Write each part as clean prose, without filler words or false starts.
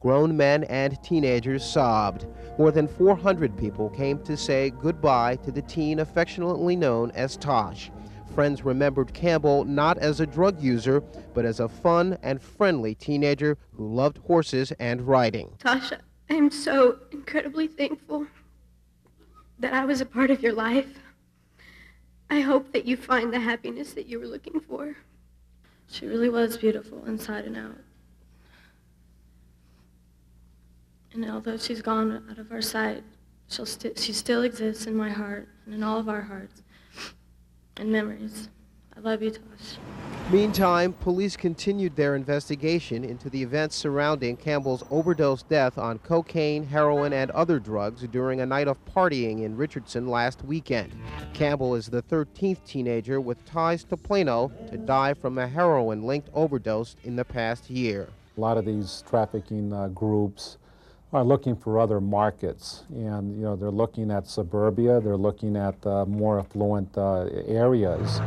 Grown men and teenagers sobbed. More than 400 people came to say goodbye to the teen affectionately known as Tosh. Friends remembered Campbell not as a drug user, but as a fun and friendly teenager who loved horses and riding. Tasha, I am so incredibly thankful that I was a part of your life. I hope that you find the happiness that you were looking for. She really was beautiful inside and out. And although she's gone out of our sight, she still exists in my heart and in all of our hearts and memories. I love you, Tosh. Meantime, police continued their investigation into the events surrounding Campbell's overdose death on cocaine, heroin, and other drugs during a night of partying in Richardson last weekend. Campbell is the 13th teenager with ties to Plano to die from a heroin-linked overdose in the past year. A lot of these trafficking groups are looking for other markets, and they're looking at suburbia, they're looking at more affluent areas.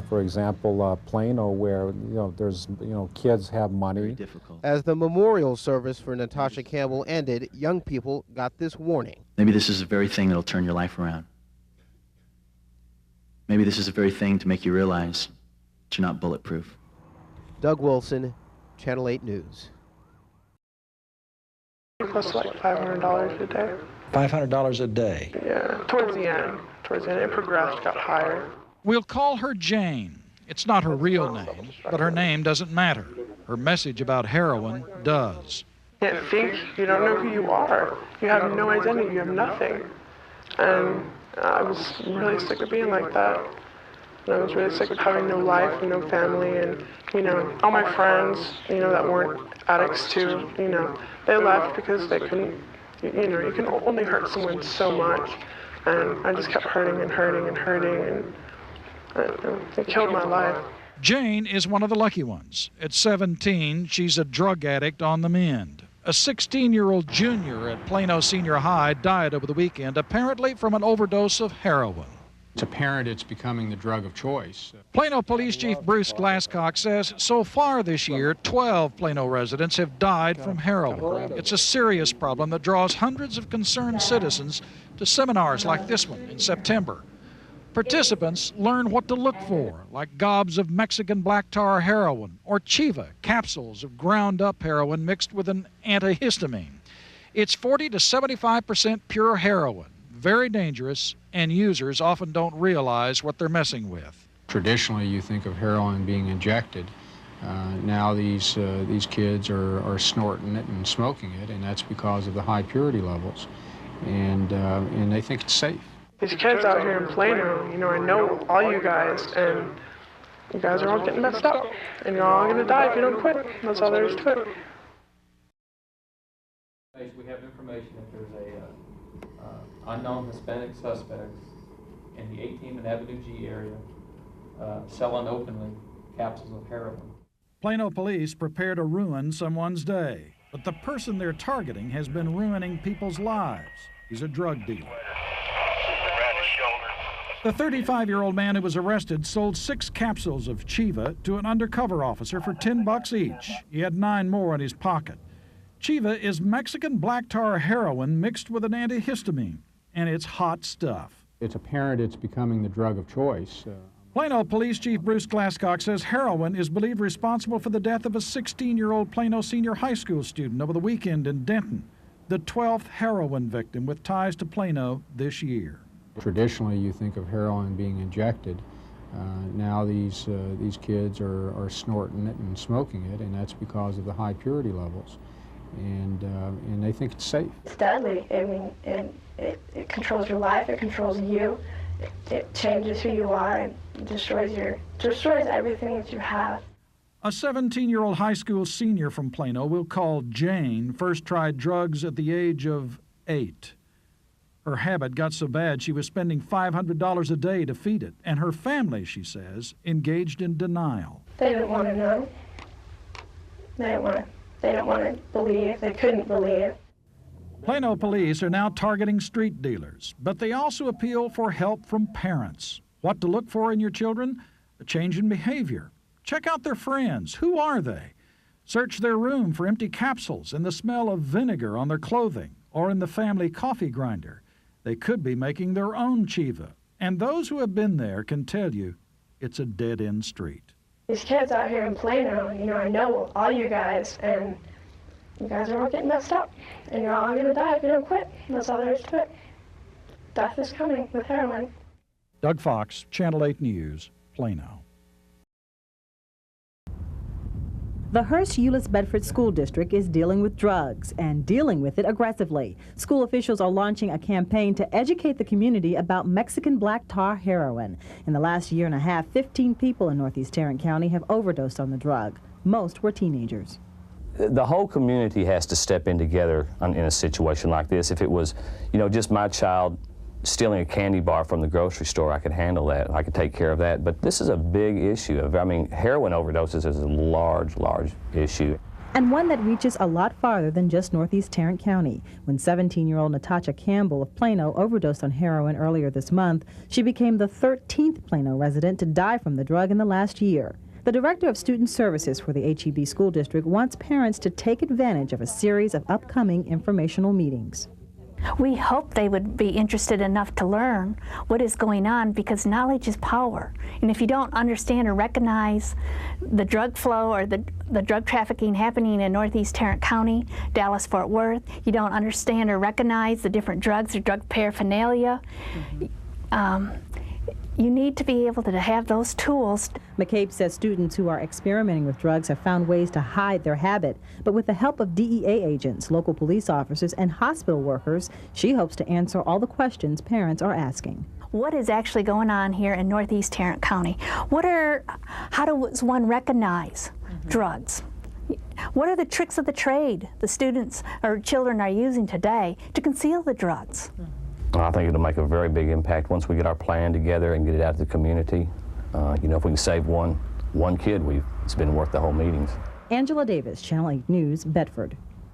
For example, Plano, where there's kids have money. As the memorial service for Natasha Campbell ended, young people got this warning. Maybe this is the very thing that'll turn your life around. Maybe this is the very thing to make you realize that you're not bulletproof. Doug Wilson, Channel 8 News. Plus like $500 a day. $500 a day? Yeah, towards the end. It progressed, got higher. We'll call her Jane. It's not her real name, but her name doesn't matter. Her message about heroin does. You can't think, you don't know who you are. You have no identity, you have nothing. And I was really sick of being like that. And I was really sick of having no life and no family, and all my friends, that weren't addicts too, they left because they couldn't, you can only hurt someone so much. And I just kept hurting and hurting and hurting, and it killed my life. Jane is one of the lucky ones. At 17, she's a drug addict on the mend. A 16-year-old junior at Plano Senior High died over the weekend, apparently from an overdose of heroin. It's apparent it's becoming the drug of choice. Plano Police Chief Bruce Glasscock says so far this year, 12 Plano residents have died from heroin. It's a serious problem that draws hundreds of concerned citizens to seminars like this one in September. Participants learn what to look for, like gobs of Mexican black tar heroin or Chiva, capsules of ground-up heroin mixed with an antihistamine. It's 40 to 75% pure heroin, very dangerous, and users often don't realize what they're messing with. Traditionally, you think of heroin being injected. Now these kids are snorting it and smoking it, and that's because of the high purity levels, and they think it's safe. These kids out here in Plano, I know all you guys, and you guys are all getting messed up, and you're all gonna die if you don't quit. That's all there is to it. We have information that there's a unknown Hispanic suspects in the 18th and Avenue G area selling openly capsules of heroin. Plano police prepare to ruin someone's day, but the person they're targeting has been ruining people's lives. He's a drug dealer. The 35-year-old man who was arrested sold 6 capsules of Chiva to an undercover officer for $10 each. He had 9 more in his pocket. Chiva is Mexican black tar heroin mixed with an antihistamine, and it's hot stuff. It's apparent it's becoming the drug of choice. Plano Police Chief Bruce Glasscock says heroin is believed responsible for the death of a 16-year-old Plano Senior High School student over the weekend in Denton, the 12th heroin victim with ties to Plano this year. Traditionally, you think of heroin being injected. Now these kids are snorting it and smoking it, and that's because of the high purity levels, and they think it's safe. It's deadly. I mean, it controls your life. It controls you. It changes who you are and destroys everything that you have. A 17-year-old high school senior from Plano we'll call Jane first tried drugs at the age of 8. Her habit got so bad she was spending $500 a day to feed it, and her family, she says, engaged in denial. They didn't want to know. They didn't want to believe. They couldn't believe. Plano police are now targeting street dealers, but they also appeal for help from parents. What to look for in your children? A change in behavior. Check out their friends. Who are they? Search their room for empty capsules and the smell of vinegar on their clothing or in the family coffee grinder. They could be making their own chiva. And those who have been there can tell you it's a dead-end street. These kids out here in Plano, I know all you guys, and you guys are all getting messed up. And you're all going to die if you don't quit. That's all there is to it. Death is coming with heroin. Doug Fox, Channel 8 News, Plano. The Hearst-Euless-Bedford School District is dealing with drugs and dealing with it aggressively. School officials are launching a campaign to educate the community about Mexican black tar heroin. In the last year and a half, 15 people in Northeast Tarrant County have overdosed on the drug. Most were teenagers. The whole community has to step in together in a situation like this. If it was, just my child stealing a candy bar from the grocery store, I could handle that. I could take care of that. But this is a big issue. Heroin overdoses is a large, large issue. And one that reaches a lot farther than just Northeast Tarrant County. When 17-year-old Natasha Campbell of Plano overdosed on heroin earlier this month, she became the 13th Plano resident to die from the drug in the last year. The director of student services for the HEB School District wants parents to take advantage of a series of upcoming informational meetings. We hope they would be interested enough to learn what is going on, because knowledge is power. And if you don't understand or recognize the drug flow or the drug trafficking happening in Northeast Tarrant County, Dallas-Fort Worth, you don't understand or recognize the different drugs or drug paraphernalia, you need to be able to have those tools. McCabe says students who are experimenting with drugs have found ways to hide their habit, but with the help of DEA agents, local police officers, and hospital workers, she hopes to answer all the questions parents are asking. What is actually going on here in Northeast Tarrant County? How does one recognize drugs? What are the tricks of the trade the students or children are using today to conceal the drugs? I think it'll make a very big impact once we get our plan together and get it out to the community. If we can save one kid, it's been worth the whole meetings. Angela Davis, Channel 8 News, Bedford.